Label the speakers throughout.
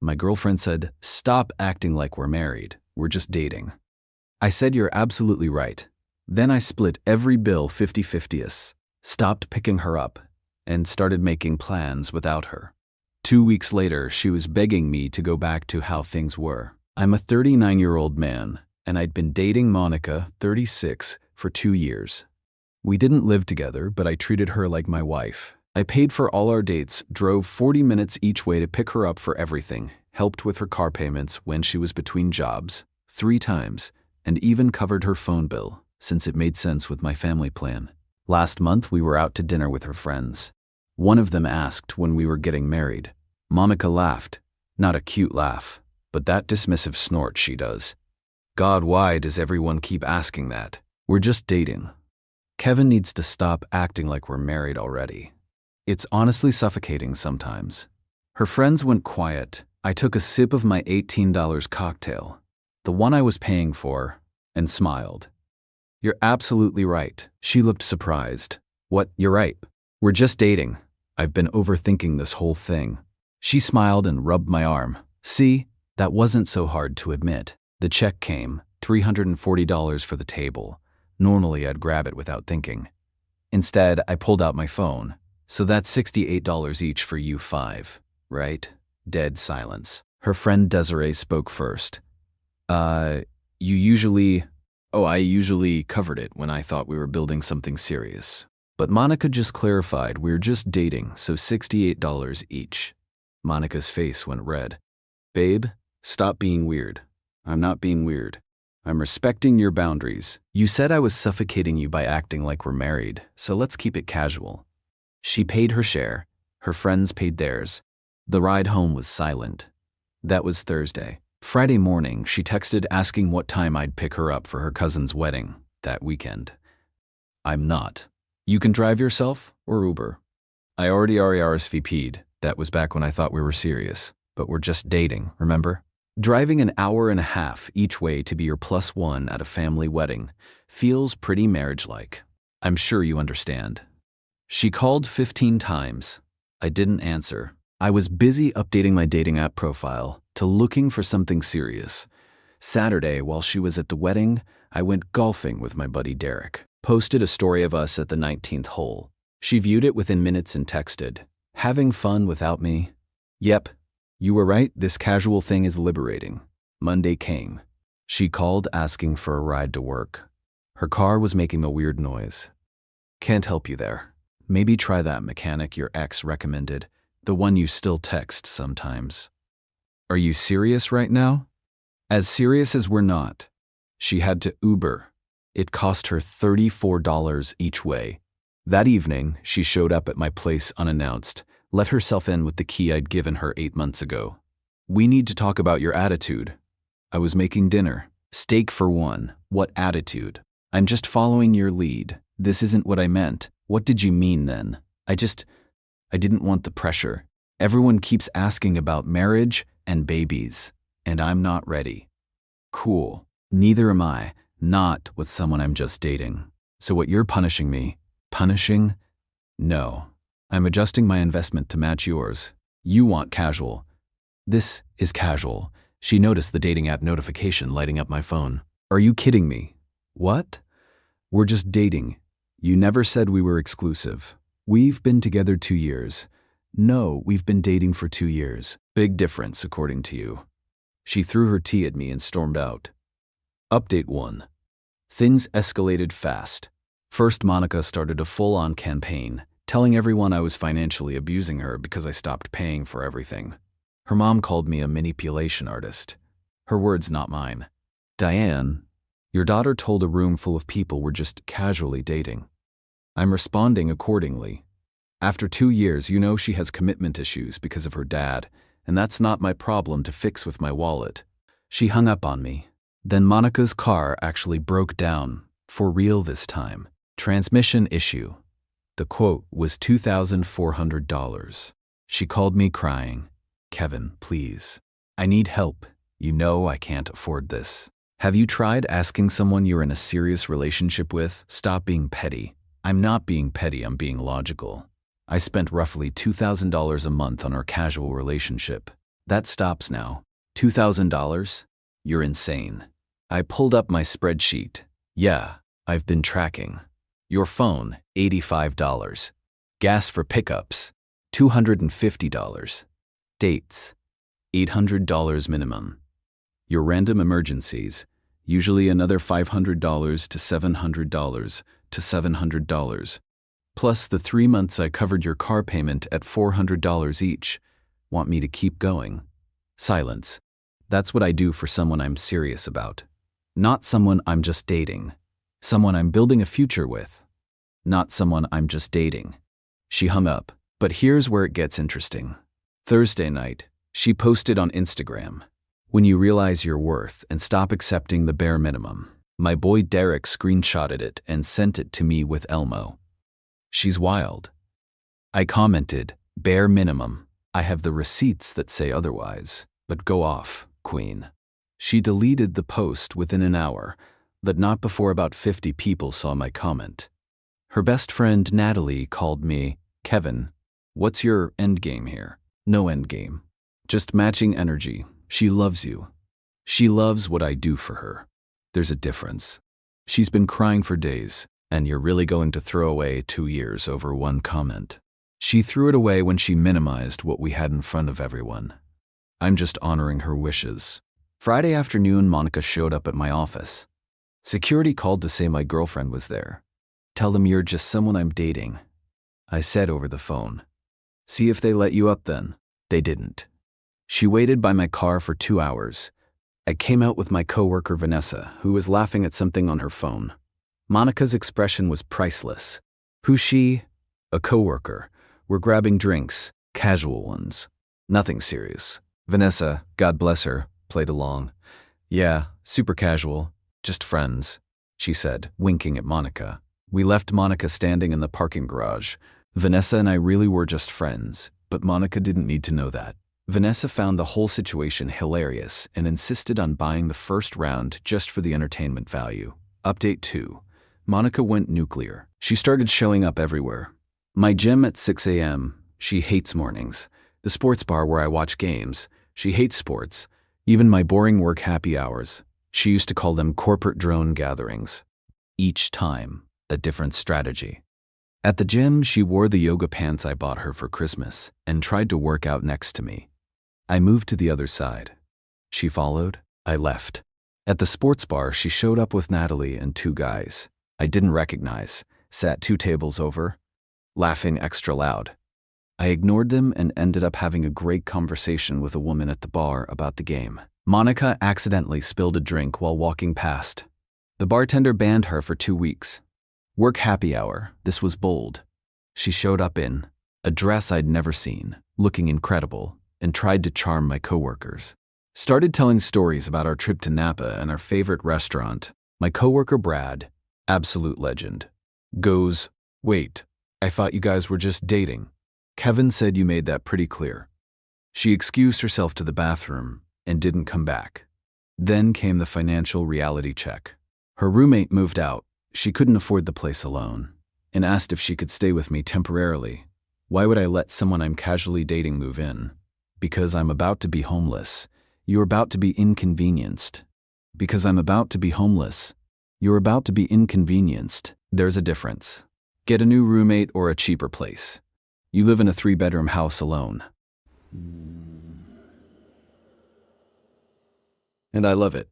Speaker 1: My girlfriend said, "Stop acting like we're married. We're just dating." I said, "You're absolutely right." Then I split every bill 50-50, stopped picking her up, and started making plans without her. 2 weeks later, she was begging me to go back to how things were. I'm a 39-year-old man, and I'd been dating Monica, 36, for 2 years. We didn't live together, but I treated her like my wife. I paid for all our dates, drove 40 minutes each way to pick her up for everything, helped with her car payments when she was between jobs, 3 times, and even covered her phone bill, since it made sense with my family plan. Last month, we were out to dinner with her friends. One of them asked when we were getting married. Monica laughed. Not a cute laugh, but that dismissive snort she does. God, why does everyone keep asking that? We're just dating. Kevin needs to stop acting like we're married already. It's honestly suffocating sometimes. Her friends went quiet. I took a sip of my $18 cocktail, the one I was paying for, and smiled. "You're absolutely right." She looked surprised. "What? You're right. We're just dating. I've been overthinking this whole thing." She smiled and rubbed my arm. "See, that wasn't so hard to admit." The check came, $340 for the table. Normally, I'd grab it without thinking. Instead, I pulled out my phone. "So that's $68 each for you 5, right?" Dead silence. Her friend Desiree spoke first. I usually covered it when I thought we were building something serious. But Monica just clarified we're just dating, so $68 each." Monica's face went red. "Babe, stop being weird." "I'm not being weird. I'm respecting your boundaries. You said I was suffocating you by acting like we're married, so let's keep it casual." She paid her share. Her friends paid theirs. The ride home was silent. That was Thursday. Friday morning, she texted asking what time I'd pick her up for her cousin's wedding that weekend. "I'm not. You can drive yourself or Uber." I already RSVP'd. That was back when I thought we were serious. But we're just dating, remember? Driving an hour and a half each way to be your +1 at a family wedding feels pretty marriage-like. I'm sure you understand. She called 15 times. I didn't answer. I was busy updating my dating app profile to looking for something serious. Saturday, while she was at the wedding, I went golfing with my buddy Derek. Posted a story of us at the 19th hole. She viewed it within minutes and texted, "Having fun without me?" "Yep. You were right, this casual thing is liberating." Monday came. She called asking for a ride to work. Her car was making a weird noise. "Can't help you there. Maybe try that mechanic your ex recommended, the one you still text sometimes." "Are you serious right now?" "As serious as we're not." She had to Uber. It cost her $34 each way. That evening, she showed up at my place unannounced, let herself in with the key I'd given her 8 months ago. "We need to talk about your attitude." I was making dinner. "Steak for one. What attitude?" "I'm just following your lead. This isn't what I meant." "What did you mean then?" I didn't want the pressure. Everyone keeps asking about marriage and babies, and I'm not ready." "Cool. Neither am I. Not with someone I'm just dating." "So what, you're punishing me?" "Punishing? No. I'm adjusting my investment to match yours. You want casual." "This is casual." She noticed the dating app notification lighting up my phone. "Are you kidding me?" "What?" "We're just dating. You never said we were exclusive." "We've been together 2 years." "No, we've been dating for 2 years." "Big difference, according to you." She threw her tea at me and stormed out. Update 1. Things escalated fast. First, Monica started a full-on campaign, telling everyone I was financially abusing her because I stopped paying for everything. Her mom called me a manipulation artist. Her words, not mine. "Diane, your daughter told a room full of people we're just casually dating." I'm responding accordingly. After 2 years, you know she has commitment issues because of her dad, and that's not my problem to fix with my wallet. She hung up on me. Then Monica's car actually broke down, for real this time. Transmission issue. The quote was $2,400. She called me crying. "Kevin, please. I need help. You know I can't afford this." "Have you tried asking someone you're in a serious relationship with? Stop being petty." "I'm not being petty, I'm being logical. I spent roughly $2,000 a month on our casual relationship. That stops now. $2,000? You're insane. I pulled up my spreadsheet. Yeah, I've been tracking. Your phone, $85. Gas for pickups, $250. Dates, $800 minimum. Your random emergencies, usually another $500 to $700. Plus the 3 months I covered your car payment at $400 each. Want me to keep going? Silence. That's what I do for someone I'm serious about. Not someone I'm just dating. Someone I'm building a future with. Not someone I'm just dating. She hung up, but here's where it gets interesting. Thursday night, she posted on Instagram, "When you realize your worth and stop accepting the bare minimum." My boy Derek screenshotted it and sent it to me with Elmo. She's wild. I commented, "Bare minimum. I have the receipts that say otherwise, but go off, queen." She deleted the post within an hour, but not before about 50 people saw my comment. Her best friend Natalie called me, "Kevin, what's your endgame here?" No endgame. Just matching energy. She loves you. She loves what I do for her. There's a difference. She's been crying for days, and you're really going to throw away 2 years over one comment. She threw it away when she minimized what we had in front of everyone. I'm just honoring her wishes. Friday afternoon, Monica showed up at my office. Security called to say my girlfriend was there. "Tell them you're just someone I'm dating," I said over the phone. "See if they let you up then." They didn't. She waited by my car for 2 hours. I came out with my coworker Vanessa, who was laughing at something on her phone. Monica's expression was priceless. Who's she? A coworker. We're grabbing drinks, casual ones. Nothing serious. Vanessa, God bless her, played along. "Yeah, super casual, just friends," she said, winking at Monica. We left Monica standing in the parking garage. Vanessa and I really were just friends, but Monica didn't need to know that. Vanessa found the whole situation hilarious and insisted on buying the first round just for the entertainment value. Update 2. Monica went nuclear. She started showing up everywhere. My gym at 6 a.m. She hates mornings. The sports bar where I watch games. She hates sports. Even my boring work happy hours. She used to call them corporate drone gatherings. Each time, a different strategy. At the gym, she wore the yoga pants I bought her for Christmas and tried to work out next to me. I moved to the other side. She followed. I left. At the sports bar, she showed up with Natalie and 2 guys I didn't recognize, sat 2 tables over, laughing extra loud. I ignored them and ended up having a great conversation with a woman at the bar about the game. Monica accidentally spilled a drink while walking past. The bartender banned her for 2 weeks. Work happy hour. This was bold. She showed up in a dress I'd never seen, looking incredible, and tried to charm my coworkers. Started telling stories about our trip to Napa and our favorite restaurant. My coworker Brad, absolute legend, goes, "Wait, I thought you guys were just dating. Kevin said you made that pretty clear." She excused herself to the bathroom and didn't come back. Then came the financial reality check. Her roommate moved out. She couldn't afford the place alone and asked if she could stay with me temporarily. Why would I let someone I'm casually dating move in? Because I'm about to be homeless. You're about to be inconvenienced. Because I'm about to be homeless. You're about to be inconvenienced. There's a difference. Get a new roommate or a cheaper place. You live in a 3-bedroom house alone. And I love it.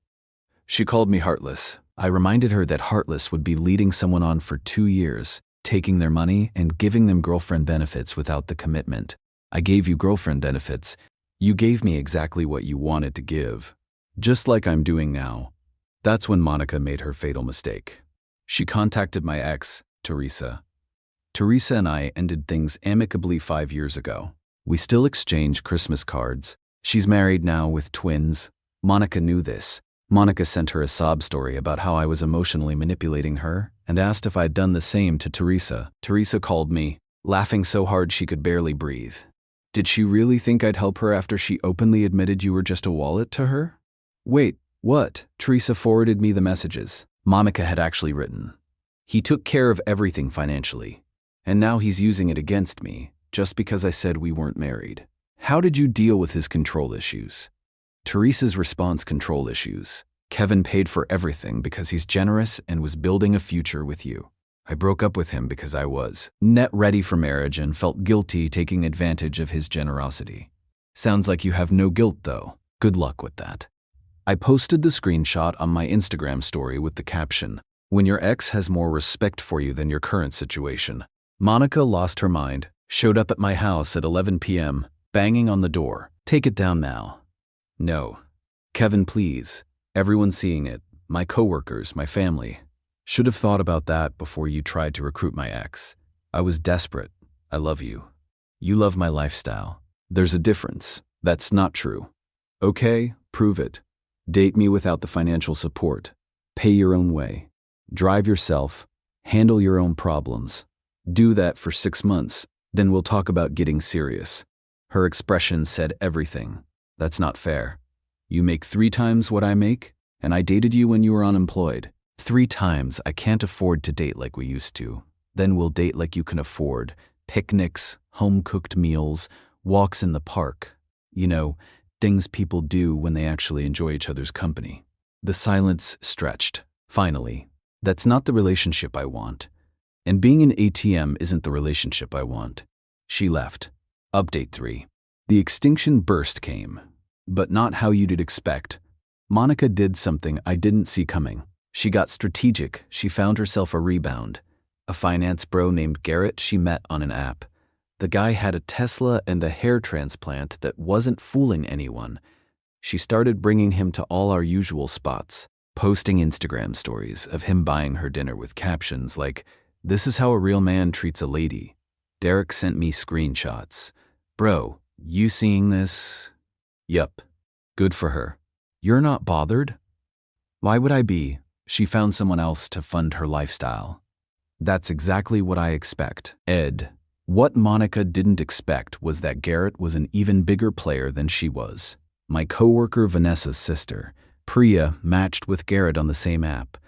Speaker 1: She called me heartless. I reminded her that heartless would be leading someone on for 2 years, taking their money and giving them girlfriend benefits without the commitment. I gave you girlfriend benefits. You gave me exactly what you wanted to give. Just like I'm doing now. That's when Monica made her fatal mistake. She contacted my ex, Teresa. Teresa and I ended things amicably 5 years ago. We still exchange Christmas cards. She's married now with twins. Monica knew this. Monica sent her a sob story about how I was emotionally manipulating her and asked if I'd done the same to Teresa. Teresa called me, laughing so hard she could barely breathe. Did she really think I'd help her after she openly admitted you were just a wallet to her? Wait, what? Teresa forwarded me the messages Monica had actually written. He took care of everything financially, and now he's using it against me just because I said we weren't married. How did you deal with his control issues? Teresa's response: control issues. Kevin paid for everything because he's generous and was building a future with you. I broke up with him because I was net ready for marriage and felt guilty taking advantage of his generosity. Sounds like you have no guilt though. Good luck with that. I posted the screenshot on my Instagram story with the caption, "When your ex has more respect for you than your current situation." Monica lost her mind, showed up at my house at 11 p.m., banging on the door. Take it down now. No. Kevin, please. Everyone's seeing it. My coworkers, my family. Should have thought about that before you tried to recruit my ex. I was desperate. I love you. You love my lifestyle. There's a difference. That's not true. Okay, prove it. Date me without the financial support. Pay your own way. Drive yourself. Handle your own problems. Do that for 6 months, then we'll talk about getting serious. Her expression said everything. That's not fair. You make 3 times what I make, and I dated you when you were unemployed. 3 times. I can't afford to date like we used to. Then we'll date like you can afford. Picnics, home-cooked meals, walks in the park. You know, things people do when they actually enjoy each other's company. The silence stretched. Finally, that's not the relationship I want. And being an ATM isn't the relationship I want. She left. Update 3. The extinction burst came, but not how you'd expect. Monica did something I didn't see coming. She got strategic. She found herself a rebound. A finance bro named Garrett she met on an app. The guy had a Tesla and a hair transplant that wasn't fooling anyone. She started bringing him to all our usual spots, posting Instagram stories of him buying her dinner with captions like, "This is how a real man treats a lady." Derek sent me screenshots. "Bro, you seeing this?" Yup. Good for her. You're not bothered? Why would I be? She found someone else to fund her lifestyle. That's exactly what I expect. Ed. What Monica didn't expect was that Garrett was an even bigger player than she was. My coworker Vanessa's sister, Priya, matched with Garrett on the same app.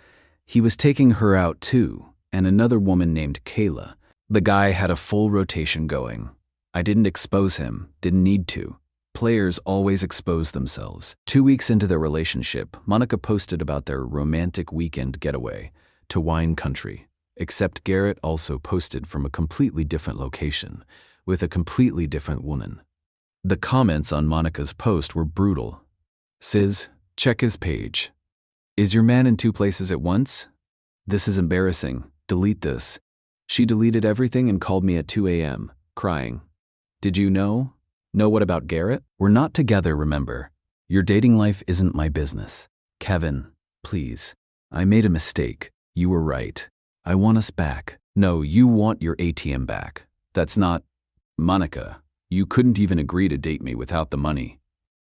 Speaker 1: He was taking her out too, and another woman named Kayla. The guy had a full rotation going. I didn't expose him, didn't need to. Players always expose themselves. 2 weeks into their relationship, Monica posted about their romantic weekend getaway to wine country. Except Garrett also posted from a completely different location, with a completely different woman. The comments on Monica's post were brutal. "Sis, check his page. Is your man in 2 places at once? This is embarrassing. Delete this." She deleted everything and called me at 2 a.m., crying. "Did you know? Know what about Garrett? We're not together, remember? Your dating life isn't my business. Kevin, please. I made a mistake. You were right. I want us back." "No, you want your ATM back. That's not..." "Monica, you couldn't even agree to date me without the money.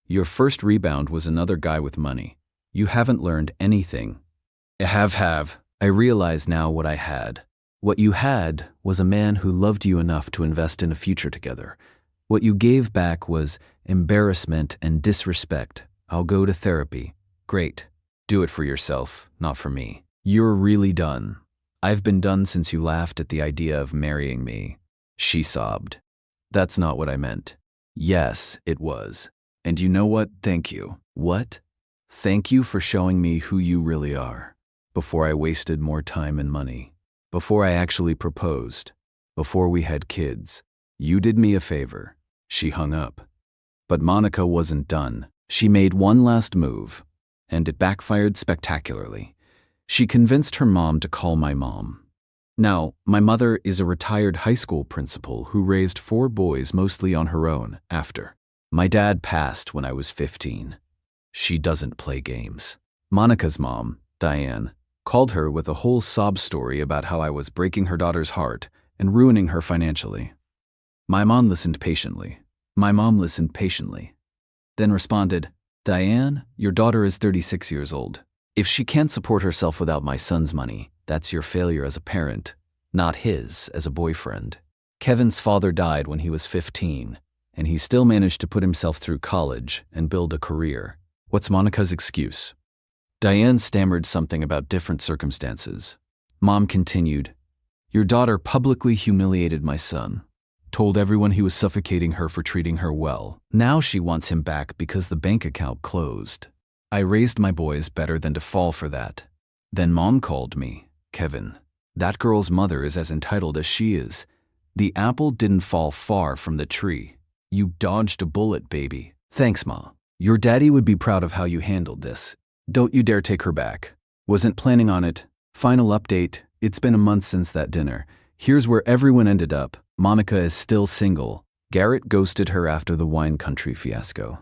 Speaker 1: Your first rebound was another guy with money. You haven't learned anything." Have. I realize now what I had. What you had was a man who loved you enough to invest in a future together. What you gave back was embarrassment and disrespect. "I'll go to therapy." Great. Do it for yourself, not for me. You're really done. I've been done since you laughed at the idea of marrying me. She sobbed. That's not what I meant. Yes, it was. And you know what? Thank you. What? Thank you for showing me who you really are. Before I wasted more time and money. Before I actually proposed. Before we had kids. You did me a favor. She hung up. But Monica wasn't done. She made one last move, and it backfired spectacularly. She convinced her mom to call my mom. Now, my mother is a retired high school principal who raised 4 boys mostly on her own after. My dad passed when I was 15. She doesn't play games. Monica's mom, Diane, called her with a whole sob story about how I was breaking her daughter's heart and ruining her financially. My mom listened patiently. Then responded, "Diane, your daughter is 36 years old. If she can't support herself without my son's money, that's your failure as a parent, not his as a boyfriend." Kevin's father died when he was 15, and he still managed to put himself through college and build a career. What's Monica's excuse? Diane stammered something about different circumstances. Mom continued, "Your daughter publicly humiliated my son, Told everyone he was suffocating her for treating her well. Now she wants him back because the bank account closed. I raised my boys better than to fall for that. Then Mom called me. Kevin, that girl's mother is as entitled as she is. The apple didn't fall far from the tree. You dodged a bullet, baby. Thanks, Ma. Your daddy would be proud of how you handled this. Don't you dare take her back. Wasn't planning on it. Final update, it's been a month since that dinner. Here's where everyone ended up. Monica is still single. Garrett ghosted her after the wine country fiasco.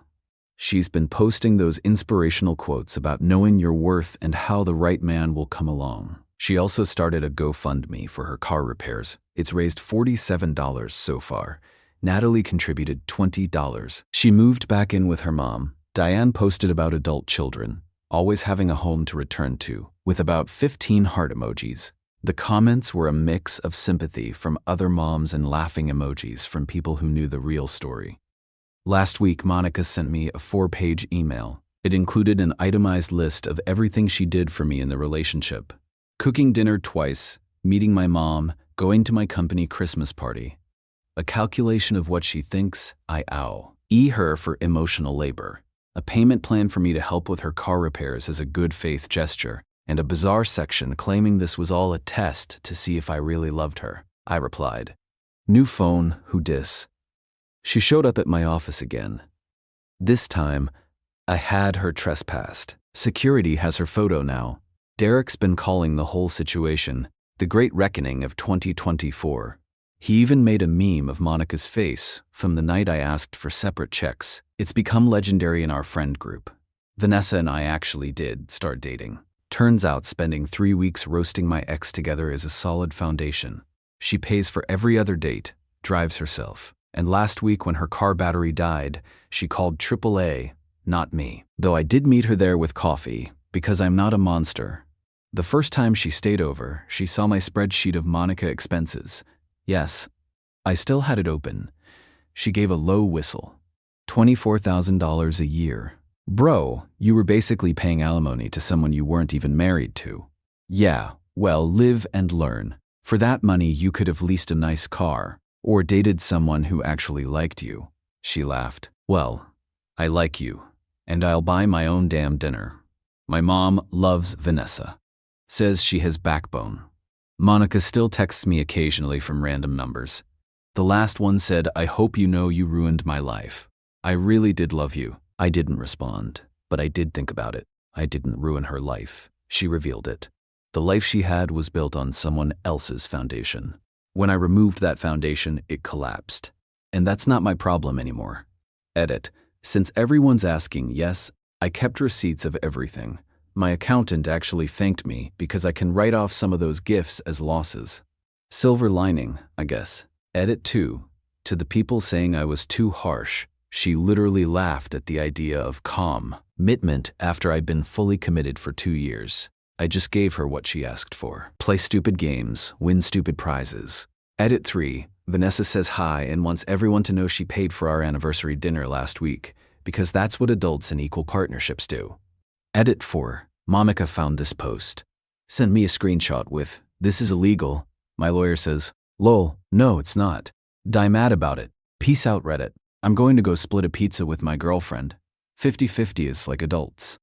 Speaker 1: She's been posting those inspirational quotes about knowing your worth and how the right man will come along. She also started a GoFundMe for her car repairs. It's raised $47 so far. Natalie contributed $20. She moved back in with her mom. Diane posted about adult children, always having a home to return to, with about 15 heart emojis. The comments were a mix of sympathy from other moms and laughing emojis from people who knew the real story. Last week, Monica sent me a 4-page email. It included an itemized list of everything she did for me in the relationship. Cooking dinner twice, meeting my mom, going to my company Christmas party. A calculation of what she thinks I owe. Her for emotional labor. A payment plan for me to help with her car repairs as a good faith gesture, and a bizarre section claiming this was all a test to see if I really loved her. I replied, "New phone, who dis?" She showed up at my office again. This time, I had her trespassed. Security has her photo now. Derek's been calling the whole situation the Great Reckoning of 2024. He even made a meme of Monica's face from the night I asked for separate checks. It's become legendary in our friend group. Vanessa and I actually did start dating. Turns out spending 3 weeks roasting my ex together is a solid foundation. She pays for every other date, drives herself, and last week when her car battery died, she called AAA, not me. Though I did meet her there with coffee, because I'm not a monster. The first time she stayed over, she saw my spreadsheet of Monica expenses. Yes, I still had it open. She gave a low whistle. $24,000 a year. Bro, you were basically paying alimony to someone you weren't even married to. Yeah, well, live and learn. For that money, you could have leased a nice car, or dated someone who actually liked you. She laughed. Well, I like you, and I'll buy my own damn dinner. My mom loves Vanessa. Says she has backbone. Monica still texts me occasionally from random numbers. The last one said, "I hope you know you ruined my life. I really did love you." I didn't respond, but I did think about it. I didn't ruin her life. She revealed it. The life she had was built on someone else's foundation. When I removed that foundation, it collapsed. And that's not my problem anymore. Edit. Since everyone's asking, yes, I kept receipts of everything. My accountant actually thanked me because I can write off some of those gifts as losses. Silver lining, I guess. Edit 2. To the people saying I was too harsh, she literally laughed at the idea of commitment after I'd been fully committed for 2 years. I just gave her what she asked for. Play stupid games, win stupid prizes. Edit 3. Vanessa says hi and wants everyone to know she paid for our anniversary dinner last week, because that's what adults in equal partnerships do. Edit 4. Monica found this post. Sent me a screenshot with, "This is illegal." My lawyer says, "Lol, no, it's not. Die mad about it. Peace out, Reddit. I'm going to go split a pizza with my girlfriend. 50-50 is like adults."